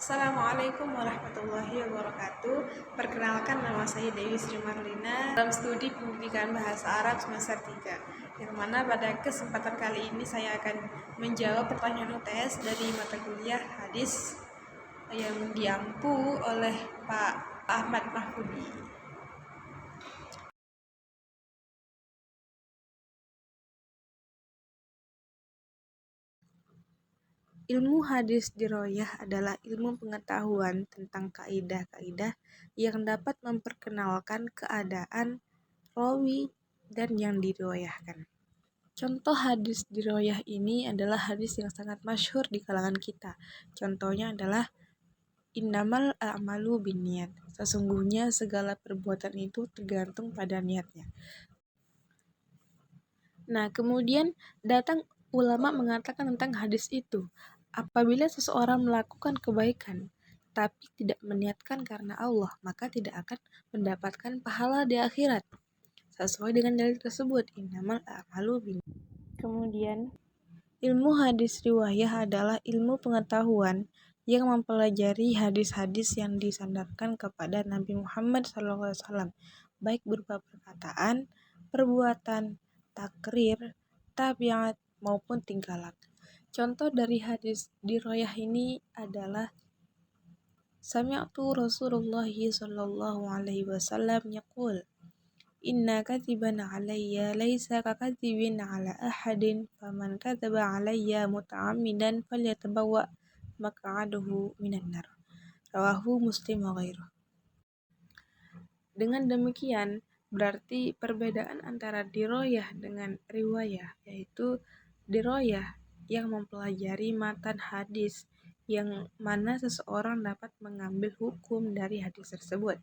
Assalamualaikum warahmatullahi wabarakatuh. Perkenalkan, nama saya Dewi Sri Marlina dalam studi pendidikan bahasa Arab semester 3, yang mana pada kesempatan kali ini saya akan menjawab pertanyaan UTS dari mata kuliah hadis yang diampu oleh Pak Ahmad Mahfudi. Ilmu hadis diroyah adalah ilmu pengetahuan tentang kaidah-kaidah yang dapat memperkenalkan keadaan rawi dan yang diriwayahkan. Contoh hadis diroyah ini adalah hadis yang sangat masyhur di kalangan kita. Contohnya adalah innamal a'malu binniyat. Sesungguhnya segala perbuatan itu tergantung pada niatnya. Nah, kemudian datang ulama mengatakan tentang hadis itu. Apabila seseorang melakukan kebaikan tapi tidak meniatkan karena Allah, maka tidak akan mendapatkan pahala di akhirat. Sesuai dengan dalil tersebut, innamal a'malu binniyat. Kemudian, ilmu hadis riwayah adalah ilmu pengetahuan yang mempelajari hadis-hadis yang disandarkan kepada Nabi Muhammad SAW, baik berupa perkataan, perbuatan, takrir, tabiat, maupun tingkah laku. Contoh dari hadis riwayah ini adalah Sami'tu Rasulullah sallallahu alaihi wasallam yaqul Inna katiban alayya laysa kakatibin ala ahadin faman kataba alayya muta'amidan falyatabawwa maq'adahu minan nar. Rawahu Muslim wa ghairuh. Dengan demikian, berarti perbedaan antara diroyah dengan riwayah, yaitu diroyah yang mempelajari matan hadis yang mana seseorang dapat mengambil hukum dari hadis tersebut.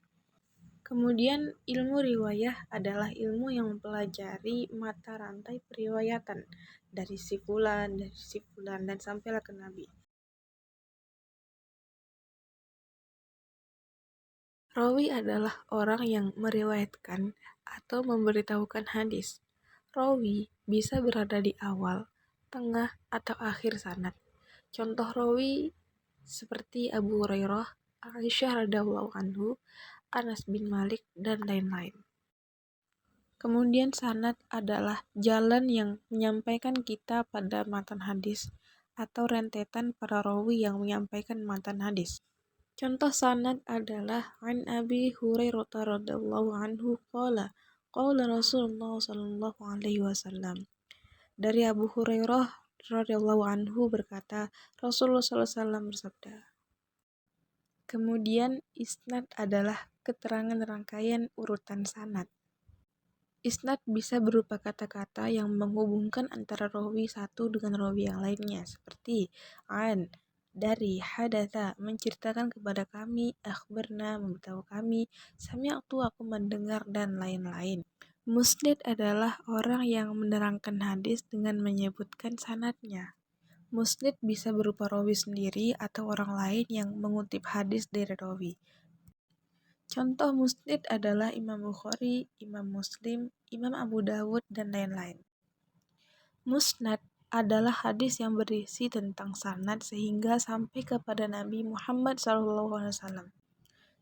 Kemudian ilmu riwayah adalah ilmu yang mempelajari mata rantai periwayatan dari si fulan, dan sampailah ke Nabi. Rawi adalah orang yang meriwayatkan atau memberitahukan hadis. Rawi bisa berada di awal, tengah, atau akhir sanad. Contoh rawi seperti Abu Hurairah, Aisyah radhiyallahu anhu, Anas bin Malik, dan lain-lain. Kemudian sanad adalah jalan yang menyampaikan kita pada matan hadis atau rentetan para rawi yang menyampaikan matan hadis. Contoh sanad adalah an Abi Hurairah radhiyallahu anhu qala Rasulullah sallallahu alaihi wasallam. Dari Abu Hurairah radhiyallahu anhu berkata, Rasulullah sallallahu alaihi wasallam bersabda. Kemudian isnad adalah keterangan rangkaian urutan sanad. Isnad bisa berupa kata-kata yang menghubungkan antara rawi satu dengan rawi yang lainnya, seperti an, dari, hadatha, menceritakan kepada kami, akhbarna, memberitahu kami, sami'tu, aku mendengar, dan lain-lain. Musnad adalah orang yang menerangkan hadis dengan menyebutkan sanadnya. Musnad bisa berupa rawi sendiri atau orang lain yang mengutip hadis dari rawi. Contoh musnad adalah Imam Bukhari, Imam Muslim, Imam Abu Dawud, dan lain-lain. Musnad adalah hadis yang berisi tentang sanad sehingga sampai kepada Nabi Muhammad SAW.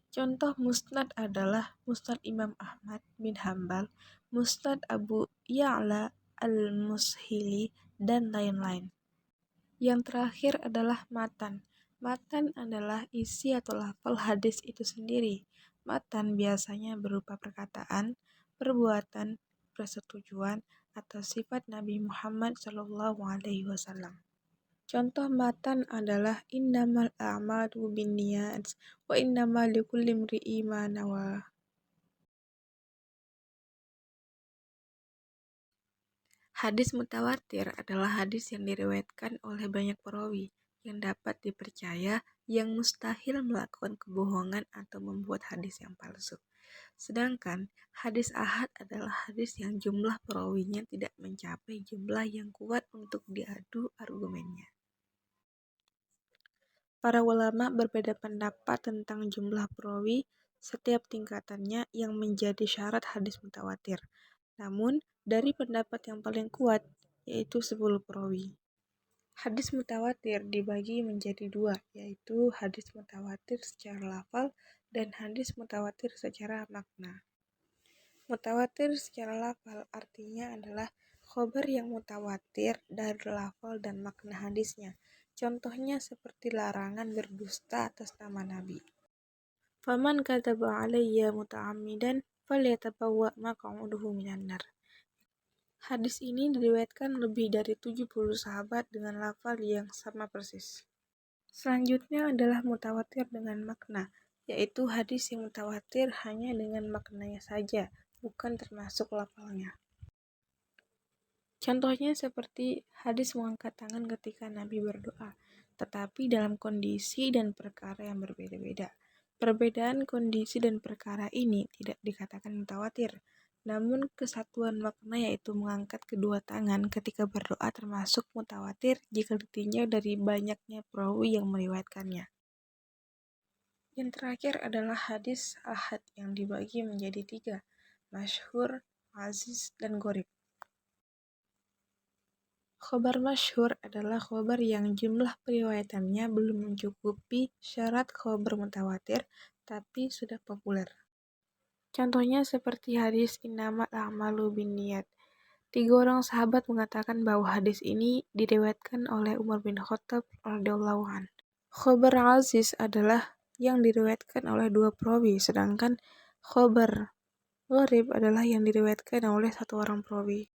Contoh musnad adalah Musnad Imam Ahmad bin Hambal, Musnad Abu Ya'la al-Mushili, dan lain-lain. Yang terakhir adalah matan. Matan adalah isi atau lafal hadis itu sendiri. Matan biasanya berupa perkataan, perbuatan, persetujuan, atau sifat Nabi Muhammad SAW. Contoh matan adalah innamal a'malu binniyat wa innamal likulli imri'in ma nawa. Hadis mutawatir adalah hadis yang diriwayatkan oleh banyak perawi yang dapat dipercaya, yang mustahil melakukan kebohongan atau membuat hadis yang palsu. Sedangkan hadis ahad adalah hadis yang jumlah perawinya tidak mencapai jumlah yang kuat untuk diadu argumennya. Para ulama berbeda pendapat tentang jumlah perawi setiap tingkatannya yang menjadi syarat hadis mutawatir. Namun, dari pendapat yang paling kuat, yaitu 10 perawi. Hadis mutawatir dibagi menjadi dua, yaitu hadis mutawatir secara lafal dan hadis mutawatir secara makna. Mutawatir secara lafal artinya adalah khobar yang mutawatir dari lafal dan makna hadisnya. Contohnya seperti larangan berdusta atas nama Nabi. Faman kadzaba alayya muta'ammidan falyatabawwa maq'adahu minan nar. Hadis ini diriwayatkan lebih dari 70 sahabat dengan lafal yang sama persis. Selanjutnya adalah mutawatir dengan makna, yaitu hadis yang mutawatir hanya dengan maknanya saja, bukan termasuk lafalnya. Contohnya seperti hadis mengangkat tangan ketika Nabi berdoa, tetapi dalam kondisi dan perkara yang berbeda-beda. Perbedaan kondisi dan perkara ini tidak dikatakan mutawatir, namun kesatuan makna yaitu mengangkat kedua tangan ketika berdoa termasuk mutawatir jika ditinjau dari banyaknya perawi yang meriwayatkannya. Yang terakhir adalah hadis ahad yang dibagi menjadi 3, masyhur, aziz, dan gharib. Khobar masyhur adalah khobar yang jumlah periwayatannya belum mencukupi syarat khobar mutawatir, tapi sudah populer. Contohnya seperti hadis innamal a'malu binniyat. 3 orang sahabat mengatakan bahwa hadis ini diriwayatkan oleh Umar bin Khattab radhiyallahu anhu. Khobar aziz adalah yang diriwayatkan oleh 2 perawi, sedangkan khobar gharib adalah yang diriwayatkan oleh 1 orang perawi.